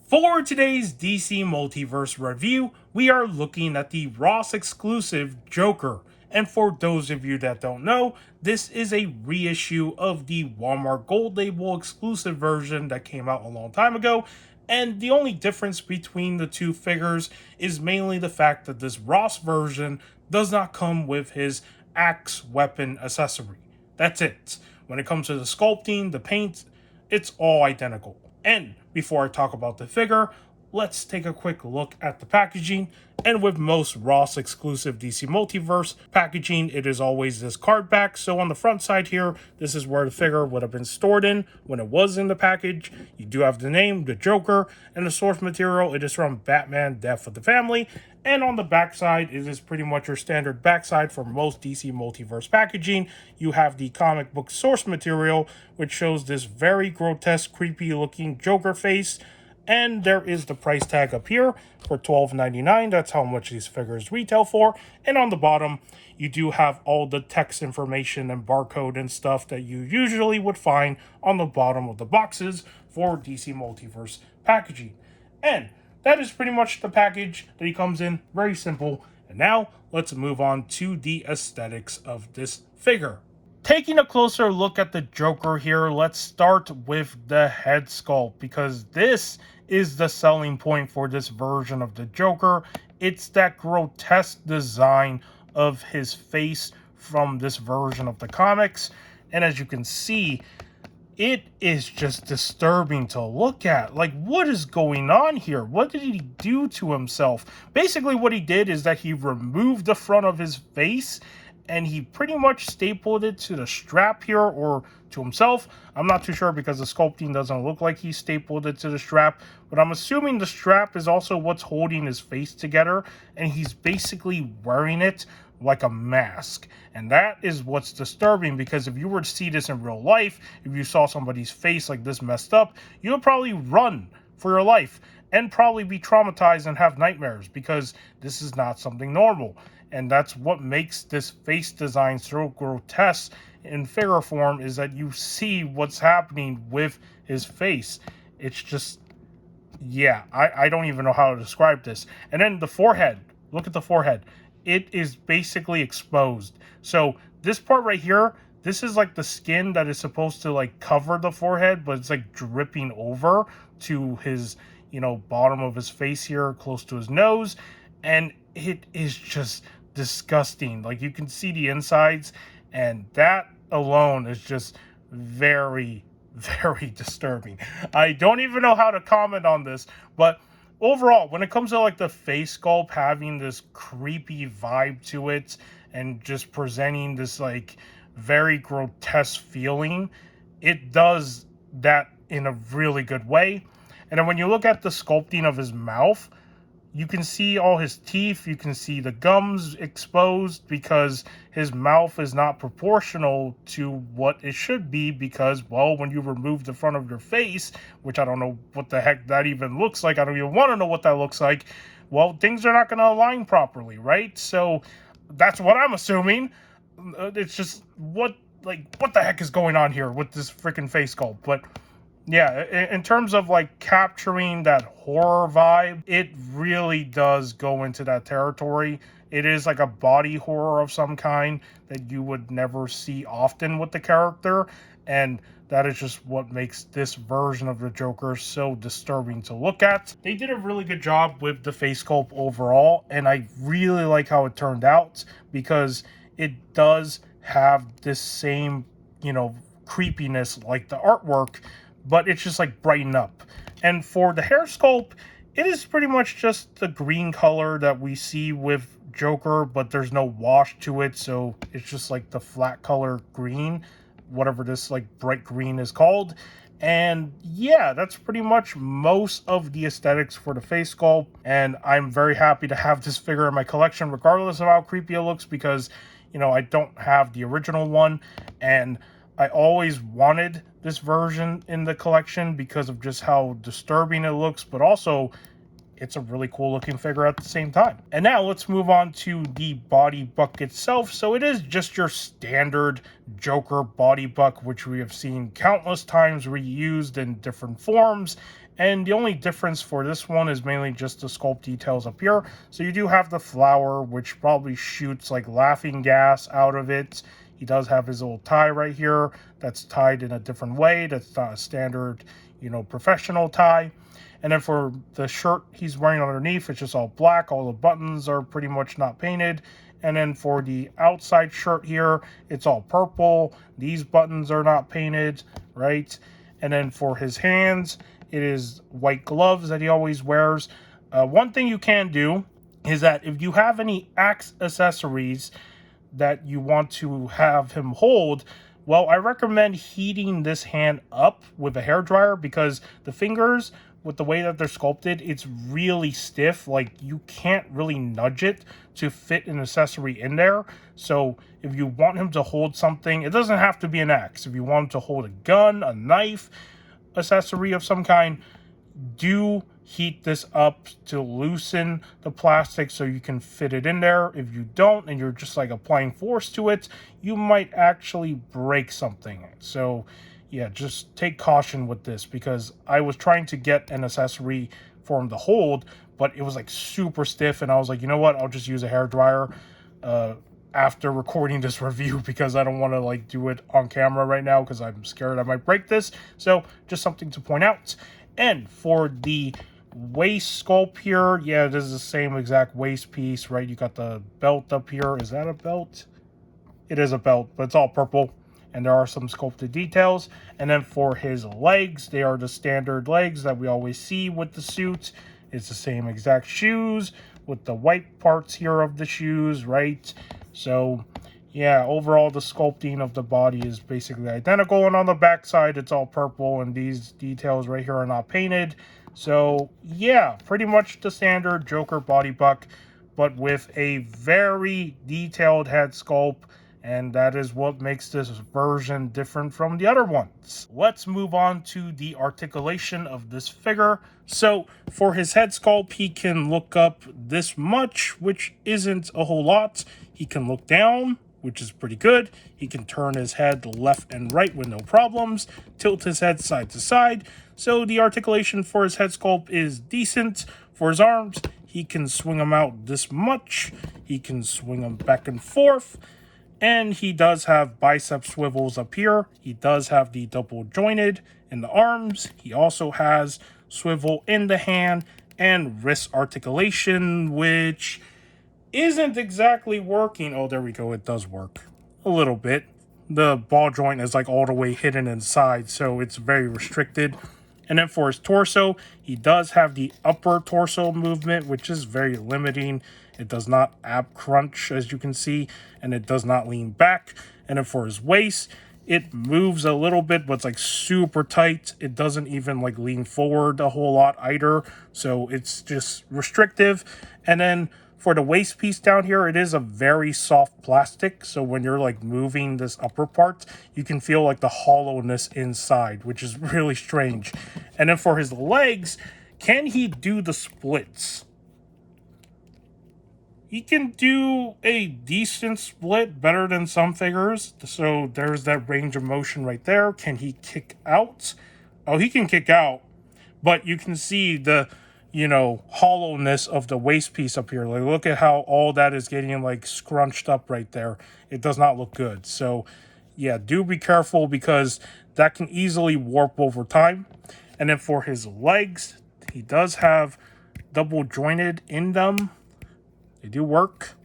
For today's DC Multiverse review, we are looking at the Ross exclusive Joker. And for those of you that don't know, this is a reissue of the Walmart Gold Label exclusive version that came out a long time ago. And the only difference between the two figures is mainly the fact that this Ross version does not come with his axe weapon accessory. That's it. When it comes to the sculpting, the paint, it's all identical. And before I talk about the figure, let's take a quick look at the packaging. And with most Ross exclusive DC Multiverse packaging, it is always this card back. So on the front side here, this is where the figure would have been stored in when it was in the package. You do have the name, the Joker, and the source material. It is from Batman Death of the Family. And on the backside, it is pretty much your standard backside for most DC Multiverse packaging. You have the comic book source material, which shows this very grotesque, creepy looking Joker face. And there is the price tag up here for $12.99. That's how much these figures retail for. And on the bottom, you do have all the text information and barcode and stuff that you usually would find on the bottom of the boxes for DC Multiverse packaging. And that is pretty much the package that he comes in. Very simple. And now, let's move on to the aesthetics of this figure. Taking a closer look at the Joker here, let's start with the head sculpt, because this is the selling point for this version of the Joker. It's that grotesque design of his face from this version of the comics. And as you can see, it is just disturbing to look at. Like, what is going on here? What did he do to himself? Basically, what he did is that he removed the front of his face and he pretty much stapled it to the strap here, or to himself. I'm not too sure because the sculpting doesn't look like he stapled it to the strap, but I'm assuming the strap is also what's holding his face together, and he's basically wearing it like a mask. And that is what's disturbing, because if you were to see this in real life, if you saw somebody's face like this messed up, you would probably run for your life and probably be traumatized and have nightmares, because this is not something normal. And that's what makes this face design so grotesque in figure form, is that you see what's happening with his face. It's just, yeah, I don't even know how to describe this. And then the forehead, look at the forehead. It is basically exposed. So this part right here, this is like the skin that is supposed to like cover the forehead, but it's like dripping over to his, bottom of his face here, close to his nose. And it is just disgusting. Like, you can see the insides, and that alone is just very, very disturbing. I don't even know how to comment on this, but overall, when it comes to like the face sculpt having this creepy vibe to it and just presenting this like very grotesque feeling, it does that in a really good way. And then when you look at the sculpting of his mouth, you can see all his teeth, you can see the gums exposed, because his mouth is not proportional to what it should be, because, well, when you remove the front of your face, which I don't know what the heck that even looks like, I don't even want to know what that looks like, well, things are not going to align properly, right? So that's what I'm assuming. It's just, what the heck is going on here with this freaking face sculpt? But yeah, in terms of like capturing that horror vibe, it really does go into that territory. It is like a body horror of some kind that you would never see often with the character, and that is just what makes this version of the Joker so disturbing to look at. They did a really good job with the face sculpt overall, and I really like how it turned out, because it does have this same, creepiness like the artwork, but it's just like brightened up. And for the hair sculpt, it is pretty much just the green color that we see with Joker, but there's no wash to it, so it's just like the flat color green, whatever this like bright green is called. And yeah, that's pretty much most of the aesthetics for the face sculpt, and I'm very happy to have this figure in my collection regardless of how creepy it looks, because I don't have the original one, and I always wanted this version in the collection because of just how disturbing it looks, but also it's a really cool looking figure at the same time. And now let's move on to the body buck itself. So it is just your standard Joker body buck, which we have seen countless times reused in different forms. And the only difference for this one is mainly just the sculpt details up here. So you do have the flower, which probably shoots like laughing gas out of it. He does have his little tie right here that's tied in a different way. That's not a standard, professional tie. And then for the shirt he's wearing underneath, it's just all black. All the buttons are pretty much not painted. And then for the outside shirt here, it's all purple. These buttons are not painted, right? And then for his hands, it is white gloves that he always wears. One thing you can do is that if you have any axe accessories that you want to have him hold, well, I recommend heating this hand up with a hairdryer, because the fingers, with the way that they're sculpted, it's really stiff. Like, you can't really nudge it to fit an accessory in there. So if you want him to hold something, it doesn't have to be an axe. If you want him to hold a gun, a knife, accessory of some kind, do heat this up to loosen the plastic so you can fit it in there. If you don't, and you're just like applying force to it, you might actually break something. So yeah, just take caution with this, because I was trying to get an accessory for him to hold, but it was like super stiff, and I was like, you know what, I'll just use a hairdryer after recording this review, because I don't want to like do it on camera right now because I'm scared I might break this. So just something to point out. And for the waist sculpt here, yeah, this is the same exact waist piece, right? You got the belt up here. Is that a belt? It is a belt, but it's all purple, and there are some sculpted details. And then for his legs, they are the standard legs that we always see with the suit. It's the same exact shoes with the white parts here of the shoes, right? So yeah, overall the sculpting of the body is basically identical, and on the back side it's all purple, and these details right here are not painted. So yeah, pretty much the standard Joker body buck, but with a very detailed head sculpt, and that is what makes this version different from the other ones. Let's move on to the articulation of this figure. So for his head sculpt, he can look up this much, which isn't a whole lot. He can look down, which is pretty good. He can turn his head left and right with no problems, tilt his head side to side. So the articulation for his head sculpt is decent. For his arms, he can swing them out this much. He can swing them back and forth. And he does have bicep swivels up here. He does have the double jointed in the arms. He also has swivel in the hand and wrist articulation, which isn't exactly working. Oh, there we go. It does work a little bit. The ball joint is like all the way hidden inside, so it's very restricted. And then for his torso, he does have the upper torso movement, which is very limiting. It does not ab crunch, as you can see, and it does not lean back. And then for his waist, it moves a little bit, but it's like super tight. It doesn't even like lean forward a whole lot either, so it's just restrictive. And then for the waist piece down here, it is a very soft plastic, so when you're like moving this upper part, you can feel like the hollowness inside, which is really strange. And then for his legs, can he do the splits? He can do a decent split, better than some figures. So there's that range of motion right there. Can he kick out? Oh, he can kick out, but you can see the, hollowness of the waist piece up here. Like, look at how all that is getting like scrunched up right there. It does not look good. So yeah, do be careful, because that can easily warp over time. And then for his legs, he does have double jointed in them. They do work.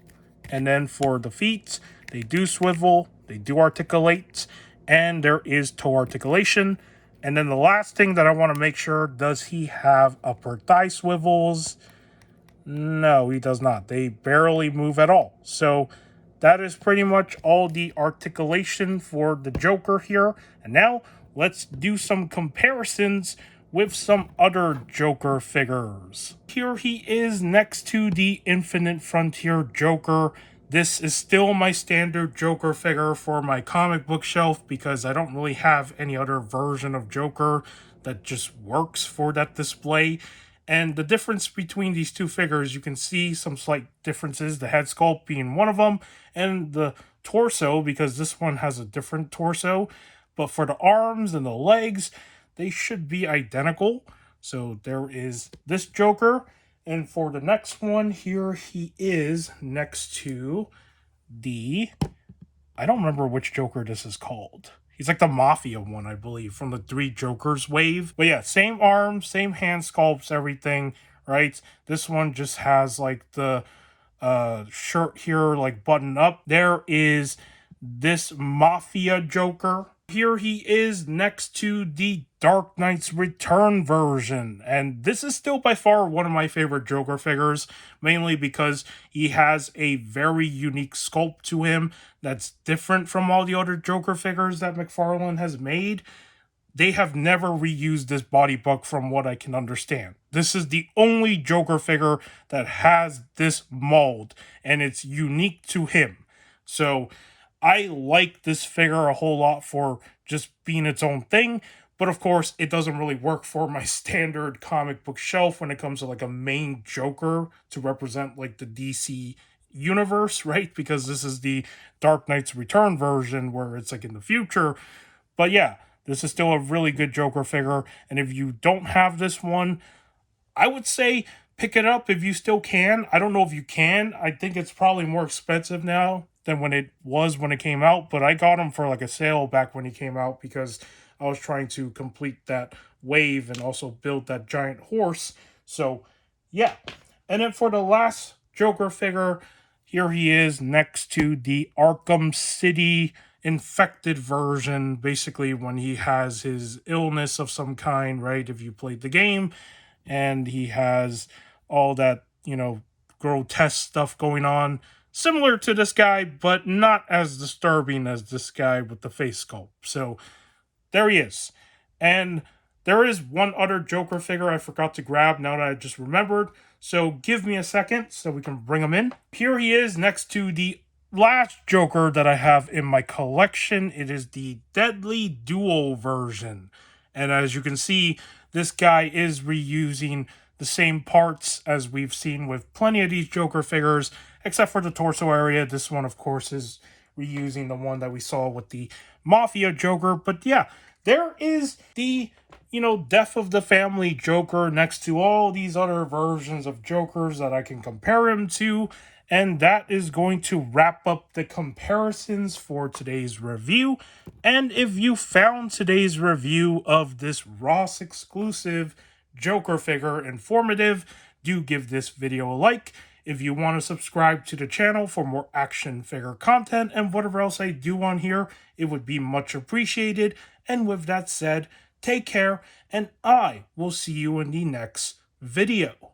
And then for the feet, they do swivel, they do articulate, and there is toe articulation. And then the last thing that I want to make sure, does he have upper thigh swivels? No, he does not. They barely move at all. So that is pretty much all the articulation for the Joker here. And now let's do some comparisons with some other Joker figures. Here he is next to the Infinite Frontier Joker. This is still my standard Joker figure for my comic book shelf, because I don't really have any other version of Joker that just works for that display. And the difference between these two figures, you can see some slight differences, the head sculpt being one of them, and the torso, because this one has a different torso. But for the arms and the legs, they should be identical. So there is this Joker. And for the next one, here he is next to the... I don't remember which Joker this is called. He's like the Mafia one, I believe, from the Three Jokers wave. But yeah, same arms, same hand sculpts, everything, right? This one just has like the shirt here, like buttoned up. There is this Mafia Joker. Here he is next to the Dark Knight's Return version. And this is still by far one of my favorite Joker figures, mainly because he has a very unique sculpt to him that's different from all the other Joker figures that Mcfarlane has made. They have never reused this body buck from what I can understand. This is the only Joker figure that has this mold, and it's unique to him. So I like this figure a whole lot for just being its own thing, but of course it doesn't really work for my standard comic book shelf when it comes to like a main Joker to represent like the DC universe, right? Because this is the Dark Knight's Return version where it's like in the future. But yeah, this is still a really good Joker figure, and if you don't have this one, I would say pick it up if you still can. I don't know if you can. I think it's probably more expensive now than when it was when it came out, but I got him for like a sale back when he came out because I was trying to complete that wave and also build that giant horse. So yeah. And then for the last Joker figure, here he is next to the Arkham City infected version, basically when he has his illness of some kind, right? If you played the game, and he has all that, grotesque stuff going on, similar to this guy, but not as disturbing as this guy with the face sculpt. So there he is. And there is one other Joker figure I forgot to grab now that I just remembered. So give me a second so we can bring him in. Here he is next to the last Joker that I have in my collection. It is the Deadly Duo version. And as you can see, this guy is reusing the same parts as we've seen with plenty of these Joker figures, except for the torso area. This one, of course, is reusing the one that we saw with the Mafia Joker. But yeah, there is the, Death of the Family Joker next to all these other versions of Jokers that I can compare him to. And that is going to wrap up the comparisons for today's review. And if you found today's review of this Ross exclusive Joker figure informative, do give this video a like. If you want to subscribe to the channel for more action figure content and whatever else I do on here, it would be much appreciated. And with that said, take care, and I will see you in the next video.